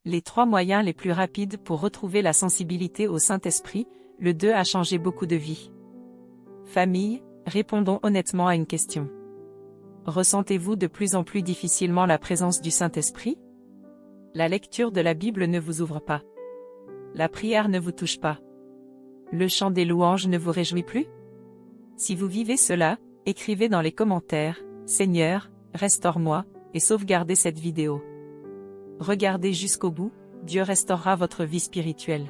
Les 3 moyens les plus rapides pour retrouver la sensibilité au Saint-Esprit, le 2 a changé beaucoup de vies. Famille, répondons honnêtement à une question. Ressentez-vous de plus en plus difficilement la présence du Saint-Esprit? La lecture de la Bible ne vous ouvre pas. La prière ne vous touche pas. Le chant des louanges ne vous réjouit plus? Si vous vivez cela, écrivez dans les commentaires, « Seigneur, restaure-moi » et sauvegardez cette vidéo. Regardez jusqu'au bout, Dieu restaurera votre vie spirituelle.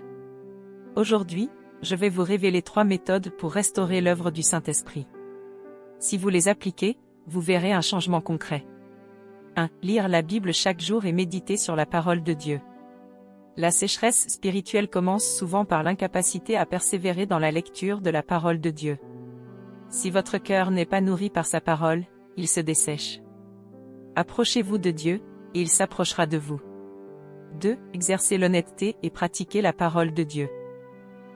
Aujourd'hui, je vais vous révéler 3 méthodes pour restaurer l'œuvre du Saint-Esprit. Si vous les appliquez, vous verrez un changement concret. 1. Lire la Bible chaque jour et méditer sur la parole de Dieu. La sécheresse spirituelle commence souvent par l'incapacité à persévérer dans la lecture de la parole de Dieu. Si votre cœur n'est pas nourri par sa parole, il se dessèche. Approchez-vous de Dieu, et il s'approchera de vous. 2. Exercez l'honnêteté et pratiquez la parole de Dieu.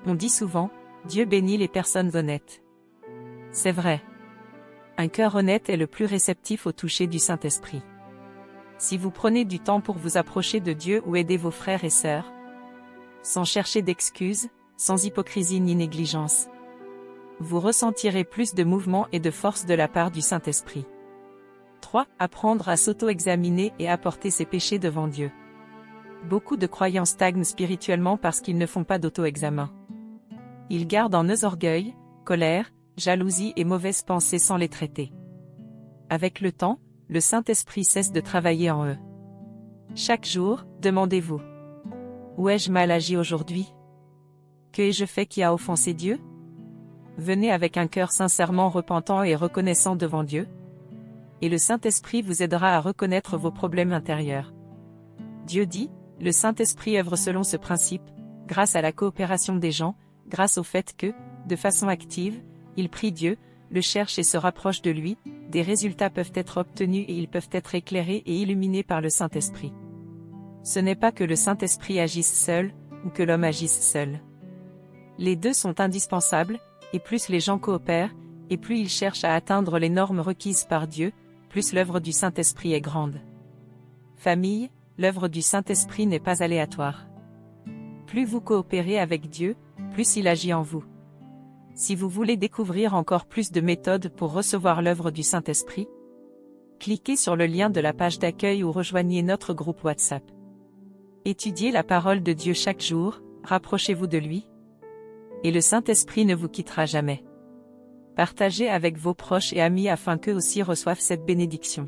On dit souvent, Dieu bénit les personnes honnêtes. C'est vrai. Un cœur honnête est le plus réceptif au toucher du Saint-Esprit. Si vous prenez du temps pour vous approcher de Dieu ou aider vos frères et sœurs, sans chercher d'excuses, sans hypocrisie ni négligence, vous ressentirez plus de mouvement et de force de la part du Saint-Esprit. 3. Apprendre à s'auto-examiner et apporter ses péchés devant Dieu. Beaucoup de croyants stagnent spirituellement parce qu'ils ne font pas d'auto-examen. Ils gardent en eux orgueil, colère, jalousie et mauvaises pensées sans les traiter. Avec le temps, le Saint-Esprit cesse de travailler en eux. Chaque jour, demandez-vous: où ai-je mal agi aujourd'hui? Que ai-je fait qui a offensé Dieu? Venez avec un cœur sincèrement repentant et reconnaissant devant Dieu, et le Saint-Esprit vous aidera à reconnaître vos problèmes intérieurs. Dieu dit, le Saint-Esprit œuvre selon ce principe, grâce à la coopération des gens, grâce au fait que, de façon active, ils prient Dieu, le cherchent et se rapprochent de lui, des résultats peuvent être obtenus et ils peuvent être éclairés et illuminés par le Saint-Esprit. Ce n'est pas que le Saint-Esprit agisse seul, ou que l'homme agisse seul. Les deux sont indispensables, et plus les gens coopèrent, et plus ils cherchent à atteindre les normes requises par Dieu, plus l'œuvre du Saint-Esprit est grande. Famille, l'œuvre du Saint-Esprit n'est pas aléatoire. Plus vous coopérez avec Dieu, plus il agit en vous. Si vous voulez découvrir encore plus de méthodes pour recevoir l'œuvre du Saint-Esprit, cliquez sur le lien de la page d'accueil ou rejoignez notre groupe WhatsApp. Étudiez la parole de Dieu chaque jour, rapprochez-vous de lui, et le Saint-Esprit ne vous quittera jamais. Partagez avec vos proches et amis afin qu'eux aussi reçoivent cette bénédiction.